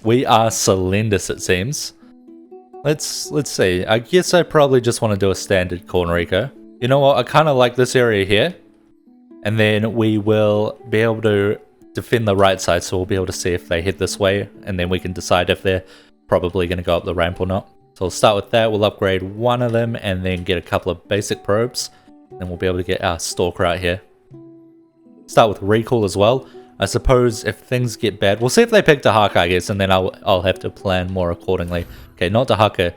We are Selendis, it seems. Let's see. I guess I probably just want to do a standard corner eco. You know what? I kind of like this area here. And then we will be able to defend the right side, so we'll be able to see if they hit this way, and then we can decide if they're probably going to go up the ramp or not. So we'll start with that. We'll upgrade one of them and then get a couple of basic probes. Then we'll be able to get our stalker out here. Start with recall as well. I suppose if things get bad, we'll see if they pick Dahaka, I guess, and then I'll have to plan more accordingly. Okay, not Dahaka.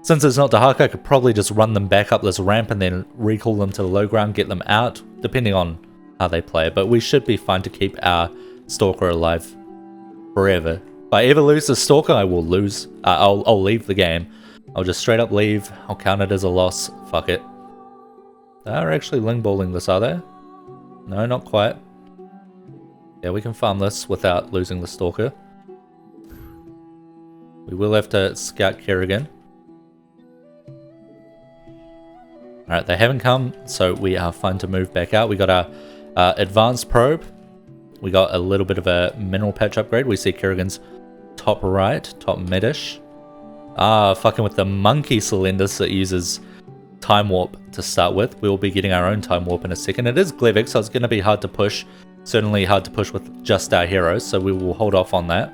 Since it's not Dahaka, I could probably just run them back up this ramp and then recall them to the low ground, get them out, depending on how they play. But we should be fine to keep our stalker alive forever. If I ever lose the stalker, I will lose. I'll leave the game. I'll just straight up leave. I'll count it as a loss. Fuck it. They're actually ling balling this, are they? No, not quite. Yeah, we can farm this without losing the stalker. We will have to scout Kerrigan. Alright, they haven't come, so we are fine to move back out. We got our advanced probe. We got a little bit of a mineral patch upgrade. We see Kerrigan's top right, top mid-ish. Fucking with the monkey Selendis that uses time warp to start with. We will be getting our own time warp in a second. It is Glevix, so it's going to be hard to push. Certainly hard to push with just our heroes, so we will hold off on that.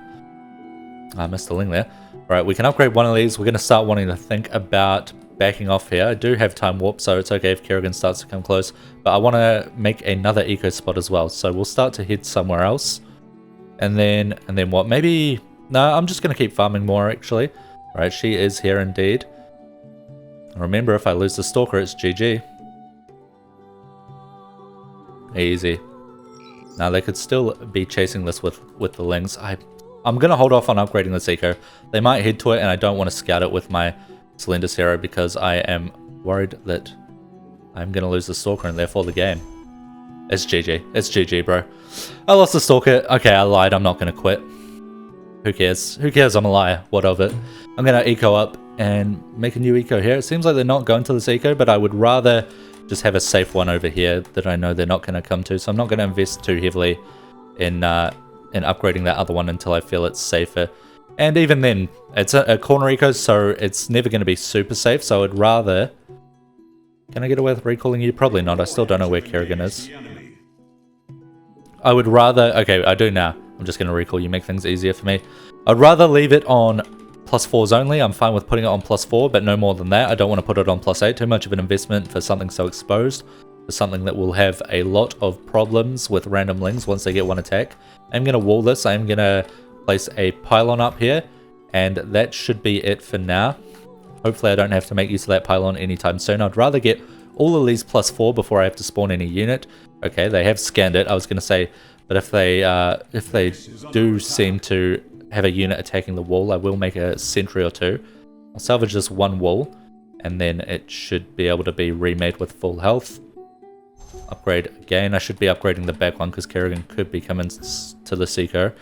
I missed the ling there. Alright, we can upgrade one of these. We're going to start wanting to think about backing off here. I do have time warp, so it's okay if Kerrigan starts to come close. But I want to make another eco spot as well, so we'll start to head somewhere else. And then what? Maybe... No, I'm just going to keep farming more, actually. Alright, she is here indeed. Remember, if I lose the stalker, it's GG. Easy. Now, they could still be chasing this with the lings. I'm going to hold off on upgrading this eco. They might head to it, and I don't want to scout it with my Selendis hero because I am worried that I'm going to lose the stalker and therefore the game. It's GG. It's GG, bro. I lost the stalker. Okay, I lied. I'm not going to quit. Who cares? Who cares? I'm a liar. What of it? I'm going to eco up and make a new eco here. It seems like they're not going to this eco, but I would rather just have a safe one over here that I know they're not going to come to. So I'm not going to invest too heavily in upgrading that other one until I feel it's safer. And even then, it's a corner eco, so it's never going to be super safe. So I would rather... Can I get away with recalling you? Probably not. I still don't know where Kerrigan is. I would rather... Okay, I do now. I'm just going to recall you, make things easier for me. I'd rather leave it on +4s only. I'm fine with putting it on +4, but no more than that. I don't want to put it on +8. Too much of an investment for something so exposed. For something that will have a lot of problems with random lings once they get one attack. I'm going to wall this. I'm going to place a pylon up here. And that should be it for now. Hopefully I don't have to make use of that pylon anytime soon. I'd rather get all of these +4 before I have to spawn any unit. Okay, they have scanned it. I was going to say, but if they do seem to have a unit attacking the wall, I will make a sentry or two. I'll salvage this one wall, and then it should be able to be remade with full health. Upgrade again. I should be upgrading the back one because Kerrigan could be coming to the Seeker.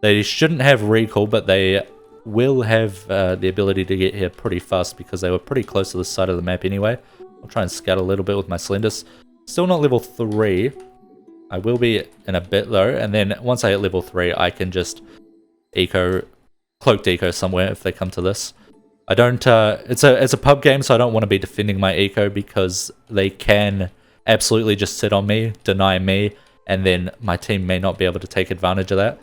They shouldn't have recall, but they will have the ability to get here pretty fast because they were pretty close to the side of the map anyway. I'll try and scout a little bit with my Selendis. Still not level 3. I will be in a bit though, and then once I hit level 3, I can just cloaked eco somewhere if they come to this. I don't, it's a pub game, so I don't want to be defending my eco because they can absolutely just sit on me, deny me, and then my team may not be able to take advantage of that.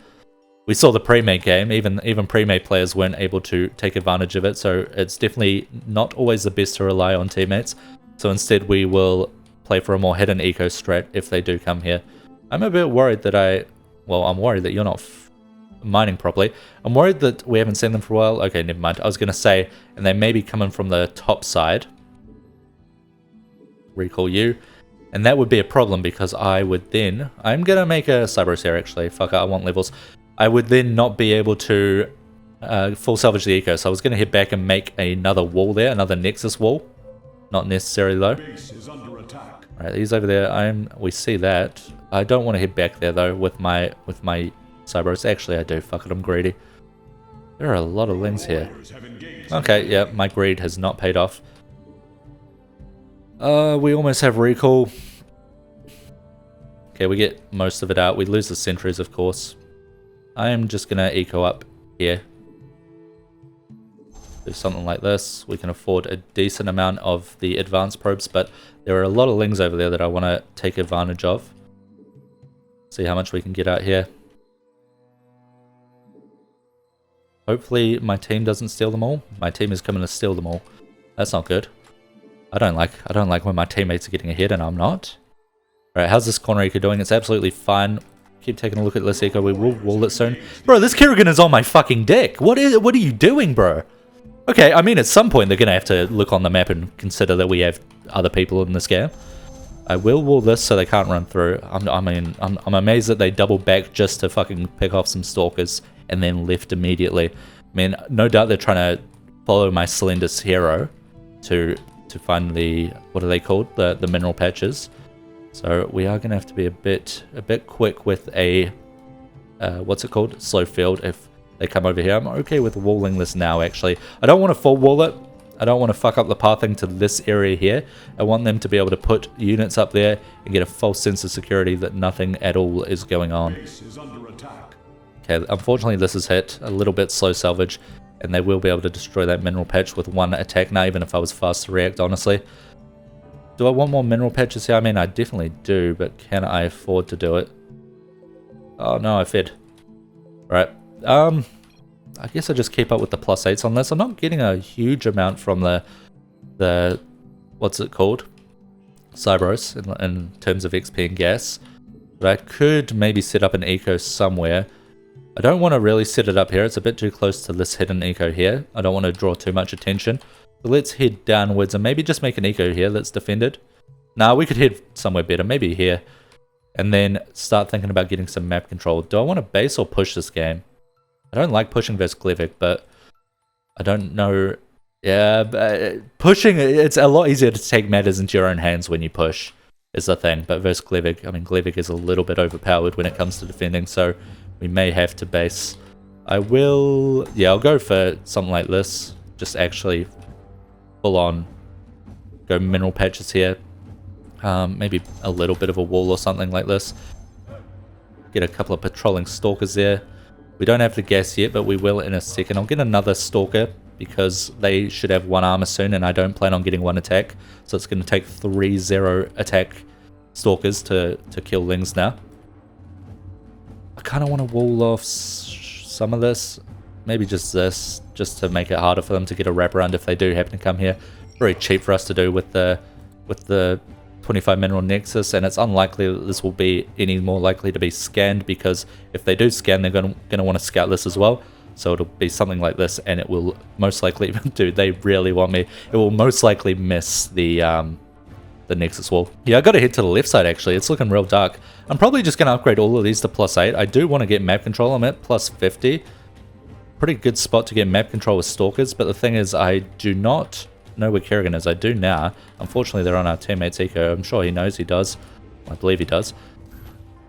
We saw the pre-made game, even pre-made players weren't able to take advantage of it, so it's definitely not always the best to rely on teammates. So instead we will play for a more hidden eco strat if they do come here. I'm a bit worried that I'm worried that you're not mining properly. I'm worried that we haven't seen them for a while. Okay, never mind. I was going to say, and they may be coming from the top side. Recall you. And that would be a problem because I would then... I'm going to make a Cyberus here actually. Fuck it, I want levels. I would then not be able to full salvage the eco. So I was going to head back and make another wall there, another Nexus wall. Not necessary though. Alright, these over there, we see that. I don't want to head back there though with my Cyberus. Actually I do, fuck it, I'm greedy. There are a lot of lings here. Okay, yeah, my greed has not paid off. We almost have recall. Okay, we get most of it out. We lose the sentries, of course. I am just gonna eco up here. Do something like this. We can afford a decent amount of the advanced probes, but there are a lot of lings over there that I want to take advantage of. See how much we can get out here. Hopefully my team doesn't steal them all. My team is coming to steal them all. That's not good. I don't like when my teammates are getting ahead and I'm not. Alright, how's this corner eco doing? It's absolutely fine. Keep taking a look at this eco. We will wall it soon. Bro, this Kerrigan is on my fucking dick. What are you doing, bro? Okay, I mean, at some point they're gonna have to look on the map and consider that we have other people in this game. I will wall this so they can't run through. I'm amazed that they doubled back just to fucking pick off some stalkers and then left immediately. I mean, no doubt they're trying to follow my Selendis hero to find the, what are they called? The mineral patches. So we are gonna have to be a bit quick with a what's it called? Slow field if they come over here. I'm okay with walling this now actually. I don't want to full wall it. I don't want to fuck up the pathing to this area here. I want them to be able to put units up there and get a false sense of security that nothing at all is going on. Okay, unfortunately this is hit. A little bit slow salvage, and they will be able to destroy that mineral patch with one attack now, even if I was fast to react, honestly. Do I want more mineral patches here? I mean, I definitely do, but can I afford to do it? Oh no, I fed. Right. I guess I just keep up with the +8s on this. I'm not getting a huge amount from the what's it called? Cybros in terms of XP and gas. But I could maybe set up an eco somewhere. I don't want to really set it up here. It's a bit too close to this hidden eco here. I don't want to draw too much attention. So let's head downwards and maybe just make an eco here that's defended. Nah, we could head somewhere better, maybe here. And then start thinking about getting some map control. Do I want to base or push this game? I don't like pushing versus Glevik, but I don't know. Yeah, pushing, it's a lot easier to take matters into your own hands when you push, is the thing. But versus Glevik, I mean, Glevik is a little bit overpowered when it comes to defending, so we may have to base. I will, yeah, I'll go for something like this. Just actually full on go mineral patches here. Maybe a little bit of a wall or something like this. Get a couple of patrolling stalkers there. We don't have the gas yet, but we will in a second. I'll get another stalker because they should have 1 armor soon, and I don't plan on getting 1 attack. So it's going to take 3 0 attack stalkers to kill lings now. I kind of want to wall off some of this. Maybe just this, just to make it harder for them to get a wraparound if they do happen to come here. Very cheap for us to do with the 25 mineral nexus, and it's unlikely that this will be any more likely to be scanned, because if they do scan, they're going to want to scout this as well. So it'll be something like this, and it will most likely, dude, they really want me. It will most likely miss the nexus wall. Yeah, I got to head to the left side actually. It's looking real dark. I'm probably just going to upgrade all of these to +8. I do want to get map control. I'm at +50. Pretty good spot to get map control with stalkers, but the thing is, I do not know where Kerrigan is. I do now. Unfortunately, they're on our teammate's eco. I'm sure he knows he does. I believe he does.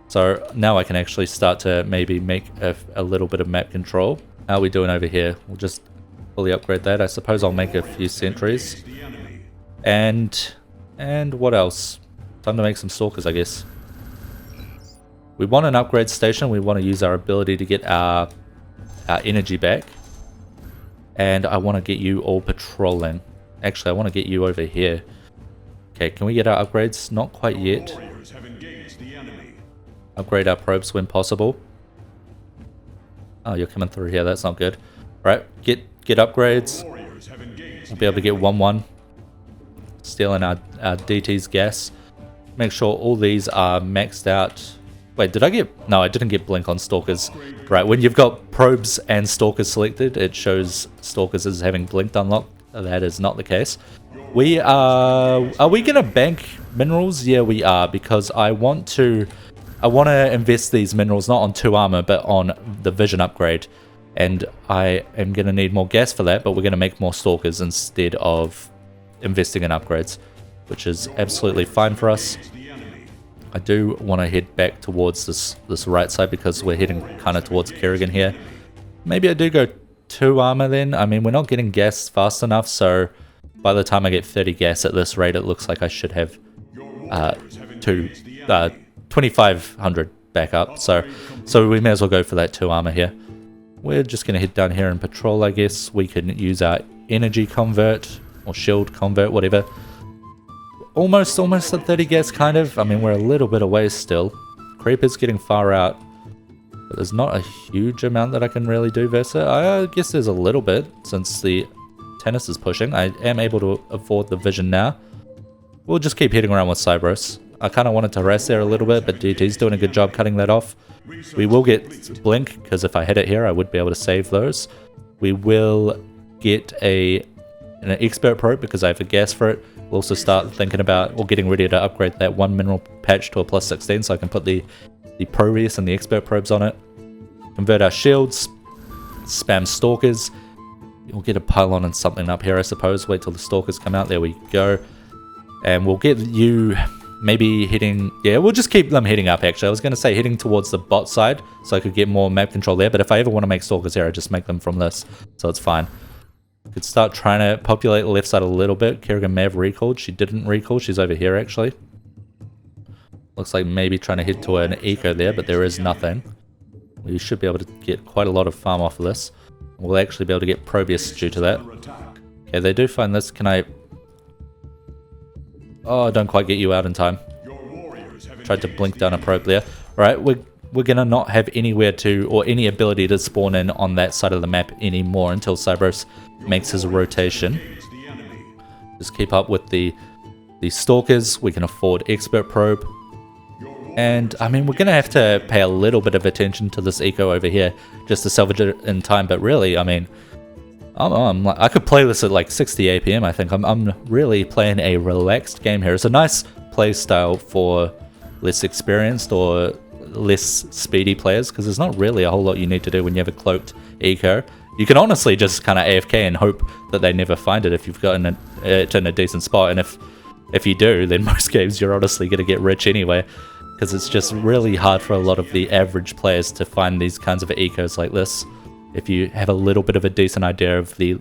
So now I can actually start to maybe make a little bit of map control. How are we doing over here? We'll just fully upgrade that. I suppose I'll make a few sentries. And what else? Time to make some stalkers, I guess. We want an upgrade station. We want to use our ability to get our energy back. And I want to get you all patrolling. Actually, I want to get you over here. Okay, can we get our upgrades? Not quite yet. Upgrade our probes when possible. Oh, you're coming through here. That's not good. Right, get upgrades. We'll be able to get 1-1. Stealing our DT's gas. Make sure all these are maxed out. Wait, did I get... No, I didn't get blink on stalkers. Right, when you've got probes and stalkers selected, it shows stalkers as having blinked unlocked. That is not the case. We are we going to bank minerals? Yeah, we are, because I want to invest these minerals not on 2 armor, but on the vision upgrade. And I am going to need more gas for that, but we're going to make more stalkers instead of investing in upgrades, which is absolutely fine for us. I do want to head back towards this right side because we're heading kind of towards Kerrigan here. Maybe I do go 2 armor then. I mean, we're not getting gas fast enough, so by the time I get 30 gas at this rate, it looks like I should have 2500 back up. So we may as well go for that 2 armor here. We're just going to head down here and patrol, I guess. We can use our energy convert or shield convert, whatever. Almost at 30 gas, kind of. I mean, we're a little bit away still. Creeper's getting far out, but there's not a huge amount that I can really do versus it. I guess there's a little bit since the tennis is pushing. I am able to afford the vision now. We'll just keep heading around with Cybros. I kind of wanted to rest there a little bit, but DT's doing a good job cutting that off. We will get Blink, because if I hit it here, I would be able to save those. We will get an Expert Probe, because I have a gas for it. We'll also start thinking about, or getting ready to upgrade that one mineral patch to a plus 16, so I can put the Proteus and the Expert Probes on it. Convert our shields. Spam Stalkers. We'll get a pylon and something up here, I suppose. Wait till the Stalkers come out. There we go. And we'll get you maybe heading... Yeah, we'll just keep them heading up, actually. I was going to say heading towards the bot side, so I could get more map control there. But if I ever want to make Stalkers here, I just make them from this. So it's fine. Could start trying to populate the left side a little bit. Kerrigan may have recalled. She didn't recall. She's over here, actually. Looks like maybe trying to head to an eco there, but there is nothing. We should be able to get quite a lot of farm off of this. We'll actually be able to get Proteus due to that. Okay, they do find this. Can I... Oh, don't quite get you out in time. Tried to blink down a probe there. Alright, we're gonna not have anywhere to, or any ability to spawn in on that side of the map anymore until Cybros makes his rotation. Just keep up with the Stalkers. We can afford Expert Probe. And, I mean, we're gonna have to pay a little bit of attention to this eco over here just to salvage it in time, but really, I mean... I could play this at like 60 APM, I think. I'm really playing a relaxed game here. It's a nice play style for less experienced or less speedy players, because there's not really a whole lot you need to do when you have a cloaked eco. You can honestly just kind of AFK and hope that they never find it if you've gotten it in a decent spot. And if you do, then most games you're honestly going to get rich anyway, because it's just really hard for a lot of the average players to find these kinds of ecos like this. If you have a little bit of a decent idea of the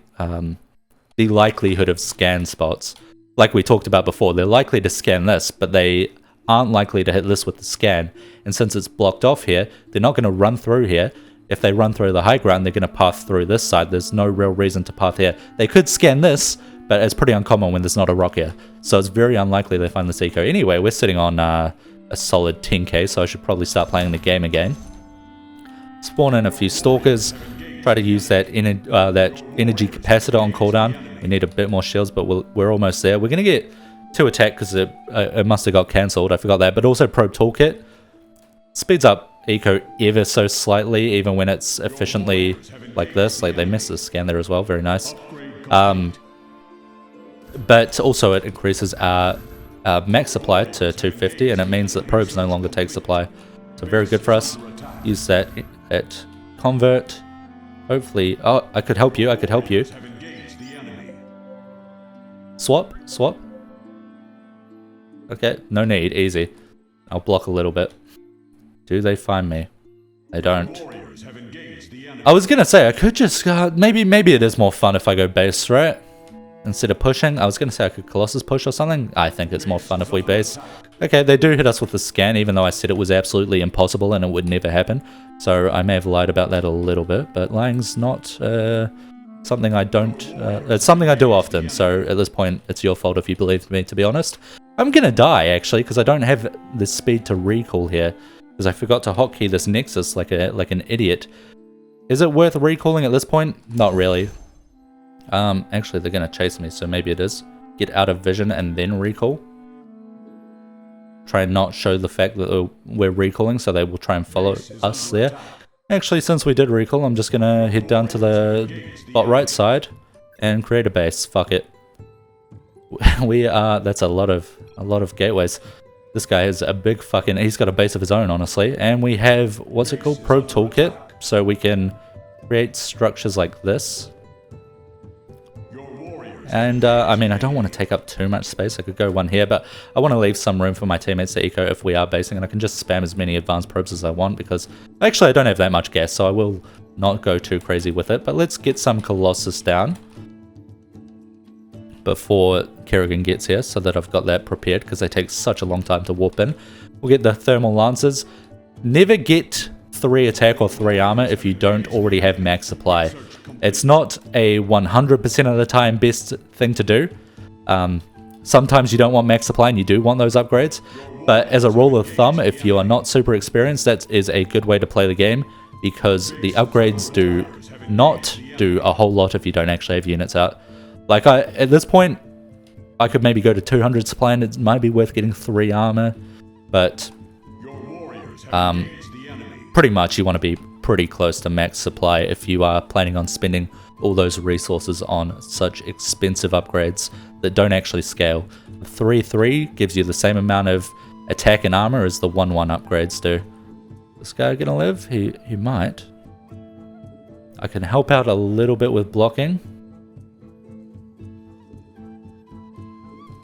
likelihood of scan spots. Like we talked about before, they're likely to scan this, but they aren't likely to hit this with the scan. And since it's blocked off here, they're not going to run through here. If they run through the high ground, they're going to path through this side. There's no real reason to path here. They could scan this, but it's pretty uncommon when there's not a rock here. So it's very unlikely they find this eco. Anyway, we're sitting on a solid 10k, so I should probably start playing the game again. Spawn in a few Stalkers. Try to use that energy capacitor on cooldown. We need a bit more shields, but we're almost there. We're going to get 2 attack because it must have got cancelled. I forgot that. But also Probe Toolkit. Speeds up eco ever so slightly, even when it's efficiently like this. Like they missed the scan there as well. Very nice. But also it increases our max supply to 250, and it means that probes no longer take supply. So very good for us. Use that at convert. Hopefully, oh, I could help you, Swap. Okay, no need, easy. I'll block a little bit. Do they find me? They don't. I was gonna say, I could just, maybe it is more fun if I go base, right? Instead of pushing, I was gonna say I could Colossus push or something. I think it's more fun if we base. Okay, they do hit us with the scan, even though I said it was absolutely impossible and it would never happen. So I may have lied about that a little bit, but lying's not something I don't... it's something I do often, so at this point, it's your fault if you believe me, to be honest. I'm gonna die, actually, because I don't have the speed to recall here, because I forgot to hotkey this Nexus like an idiot. Is it worth recalling at this point? Not really. Actually, they're gonna chase me, so maybe it is. Get out of vision and then recall. Try and not show the fact that we're recalling, so they will try and follow us there. Actually, since we did recall, I'm just gonna head down to the bot right side and create a base. Fuck it. We are... That's a lot of gateways. This guy has a big fucking... He's got a base of his own, honestly. And we have... What's it called? Probe Toolkit. So we can create structures like this. And, I mean, I don't want to take up too much space. I could go one here, but I want to leave some room for my teammates to eco if we are basing, and I can just spam as many advanced probes as I want, because actually I don't have that much gas, so I will not go too crazy with it. But let's get some Colossus down before Kerrigan gets here, so that I've got that prepared, because they take such a long time to warp in. We'll get the Thermal Lancers. Never get 3 attack or 3 armor if you don't already have max supply. It's not a 100% of the time best thing to do. Sometimes you don't want max supply and you do want those upgrades, but as a rule of thumb, if you are not super experienced, that is a good way to play the game, because the upgrades do not do a whole lot if you don't actually have units out. Like, at this point, I could maybe go to 200 supply and it might be worth getting 3 armor, but pretty much you want to be pretty close to max supply if you are planning on spending all those resources on such expensive upgrades that don't actually scale. 3-3 gives you the same amount of attack and armor as the 1-1 upgrades do. This guy gonna live? He might. I can help out a little bit with blocking.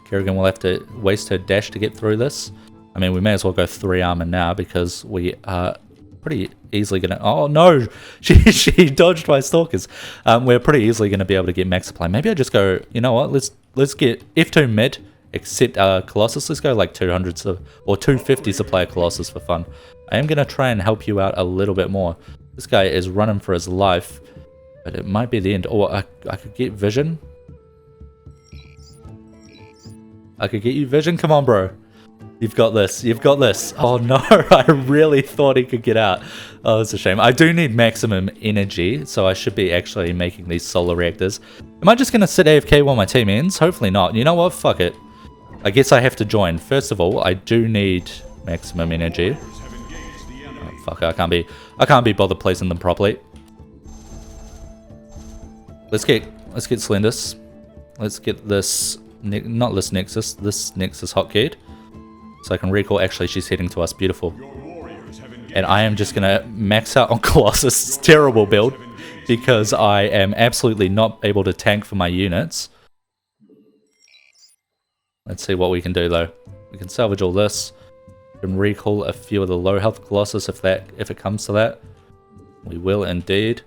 Kerrigan will have to waste her dash to get through this. I mean, we may as well go 3 armor now because we are pretty easily gonna... Oh no! She dodged my stalkers. We're pretty easily gonna be able to get max supply. Maybe I just go, you know what, let's get F2 mid, except Colossus. Let's go like 200 or 250 supply Colossus for fun. I am gonna try and help you out a little bit more. This guy is running for his life, but it might be the end. Or I could get vision. I could get you vision. Come on, bro. You've got this. You've got this. Oh no, I really thought he could get out. Oh, that's a shame. I do need maximum energy, so I should be actually making these solar reactors. Am I just going to sit AFK while my team ends? Hopefully not. You know what? Fuck it. I guess I have to join. First of all, I do need maximum energy. Oh, fuck it. I can't be bothered placing them properly. Let's get Selendis. Let's get this, not this Nexus hotkeyed. So I can recall, actually she's heading to us, beautiful. And I am just gonna max out on Colossus, terrible build, because I am absolutely not able to tank for my units. Let's see what we can do though. We can salvage all this. We can recall a few of the low health Colossus if it comes to that. We will indeed.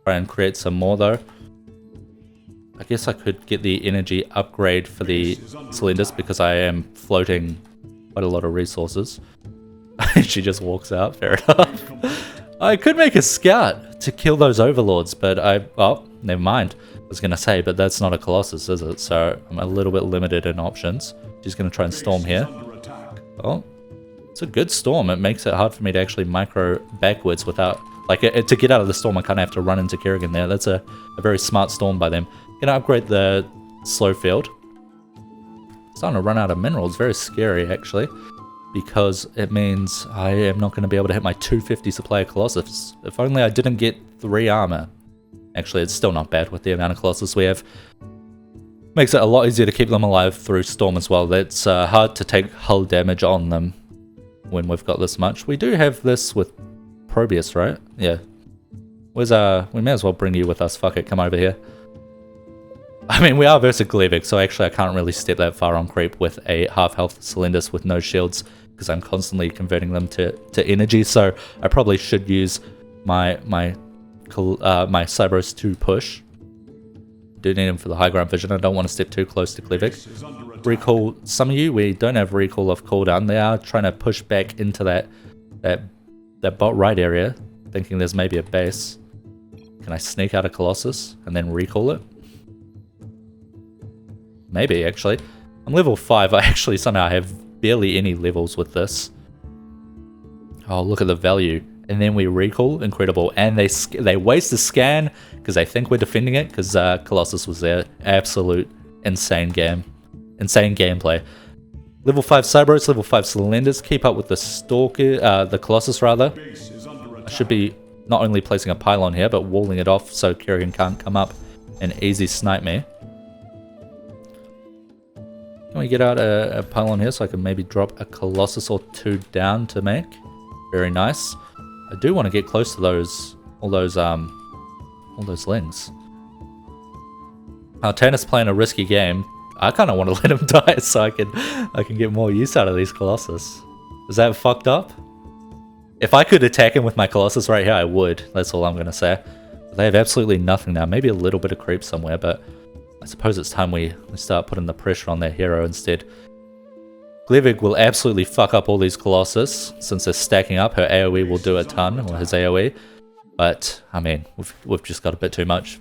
Try and create some more though. I guess I could get the energy upgrade for the Selendis because I am floating quite a lot of resources. She just walks out, fair enough. I could make a scout to kill those overlords, but oh, never mind. I was going to say, but that's not a Colossus, is it? So I'm a little bit limited in options. She's going to try and storm here. Oh, it's a good storm. It makes it hard for me to actually micro backwards without... Like, to get out of the storm, I kind of have to run into Kerrigan there. That's a very smart storm by them. Going to upgrade the slow field. Starting to run out of minerals. Very scary, actually, because it means I am not going to be able to hit my 250 supply of Colossus. If only I didn't get 3 armor. Actually, it's still not bad with the amount of Colossus we have. Makes it a lot easier to keep them alive through storm as well. It's hard to take hull damage on them when we've got this much. We do have this with Probius, right? Yeah. We may as well bring you with us. Fuck it, come over here. I mean, we are versus Gleevik, so actually I can't really step that far on creep with a half-health Selendis with no shields, because I'm constantly converting them to energy, so I probably should use my Cyberus to push. Do need him for the high ground vision. I don't want to step too close to Gleevik. Recall some of you, we don't have recall off cooldown. They are trying to push back into that bot right area, thinking there's maybe a base. Can I sneak out a Colossus and then recall it? Maybe, actually. I'm level 5. I actually somehow have barely any levels with this. Oh, look at the value. And then we recall. Incredible. And they waste a scan because they think we're defending it because Colossus was there. Absolute insane game. Insane gameplay. Level 5 Cyberus, level 5 Selendis. Keep up with the Stalker, the Colossus rather. I should be not only placing a pylon here, but walling it off so Kerrigan can't come up and easy snipe me. Can we get out a pylon here so I can maybe drop a Colossus or 2 down to make? Very nice. I do want to get close to all those lings. Tannis playing a risky game. I kind of want to let him die so I can get more use out of these Colossus. Is that fucked up? If I could attack him with my Colossus right here, I would. That's all I'm going to say. They have absolutely nothing now. Maybe a little bit of creep somewhere, but I suppose it's time we start putting the pressure on their hero instead. Glivig will absolutely fuck up all these colossus since they're stacking up. Her AoE will do a ton, or his AoE. But I mean, we've just got a bit too much.